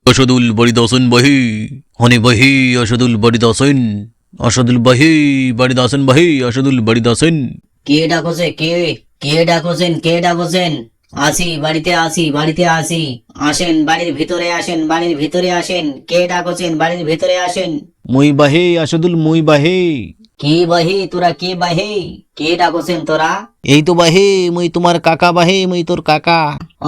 আসাদুল বাড়িতে আসেন ভাই, হনি ভাই আসাদুল বাড়িতে আসেন, আসাদুল ভাই বাড়িতে আসেন ভাই, আসাদুল বাড়িতে আসেন। কে ডাকছে? কে ডাকছেন? কে ডাকছেন? আসি, বাড়িতে আসি, বাড়িতে আসি। আসেন, বাড়ির ভিতরে আসেন, বাড়ির ভিতরে আসেন। কে ডাকছেন? বাড়ির ভিতরে আসেন। মুই বাহে আসাদুল, মুই বাহে। কি বাহি তোরা? কে বাহি? কে ডাকছেন তোরা? এই তো বাহে, মুই তোমার কাকা বাহে, মুই তোর কাকা।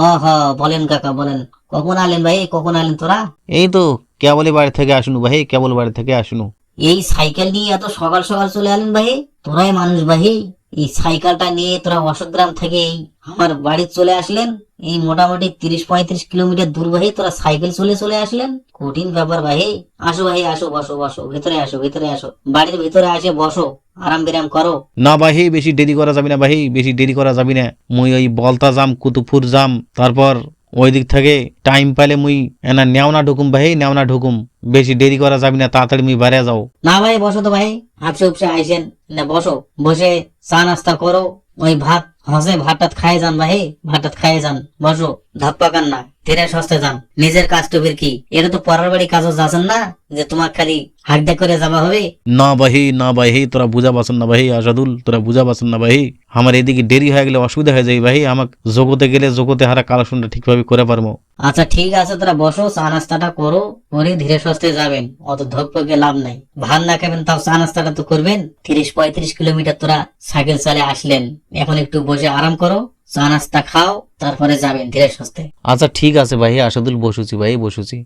ওহ, বলেন কাকা বলেন। কখন আলেন ভাই? কখন আলেন তোরা? এই তো কেবলই বাড়ি থেকে আসুনু ভাই, কেবল বাড়ি থেকে আসুনু। এই সাইকেল নিয়ে এত সকাল সকাল চলে আলেন ভাই? তোরাই মানুষ ভাই, এই সাইকেলটা নিয়ে তোরা অশোকগ্রাম থেকে এই আমার বাড়ি চলে আসলেন। এই মোটামুটি 30-35 কিলোমিটার দূর ভাই তোরা সাইকেল চলে চলে আসলেন। কঠিন ব্যাপার ভাই। আসো ভাই, আসো, বসো বসো, ভিতরে আসো, ভিতরে আসো, বাড়ির ভিতরে আসে বসো, আরাম বিরাম করো। না ভাই, বেশি দেরি করা যাবে না ভাই, বেশি দেরি করা যাবে না। মুই ওই বলতা যাম, কুতুবপুর যাম, তারপর ওই দিক থেকে টাইম পাইলে মুই এনা নেওনা ঢুকুম ভাই, নেওনা ঢুকুম। বেশি দেরি করা যাবে না, তাড়াতাড়ি মুই বাইরে যাও। না ভাই, বসো তো ভাই, হাফসে উপসে আইসেন না, বসো, বসে চা নাস্তা করো। ওই ভাত হসে, ভাত টাত খাই যান ভাই, ভাত টাত খাই যান। বসো, ধাপ্পা কান না, ধীরে সস্তে যান। নিজের কাজ টুবির কি, এটা তো পরের বাড়ি কাজও যাচ্ছেন না যে তোমার খালি হাড্ডা করে যাওয়া হবে। না ভাই, না ভাই, তোরা বুঝা পাচ্ছেন না ভাই, আসাদুল তোরা বুঝা পাচ্ছেন না ভাই। আমার এদিকে দেরি হয়ে গেলে অসুবিধা হয়ে যায় ভাই, আমাকে জগতে গেলে জগতে হারা কালেকশনটা ঠিকভাবে করে পারবো। আচ্ছা ঠিক আছে, তোরা বসো, চা নাস্তাটা করো, করে ধীরে সস্তে যাবেন। অত ধকপকে লাভ নাই। ভাত না খাবেন তাও চা নাস্তাটা তো করবেন। 30-35 কিলোমিটার তোরা সাইকেল চালে আসলেন, এখন একটু বসে আরাম করো, চা নাস্তা খাও, তারপরে যাবেন ধীরে সস্তে। আচ্ছা ঠিক আছে ভাই, আসাদুল বসুছি ভাই, বসুছি।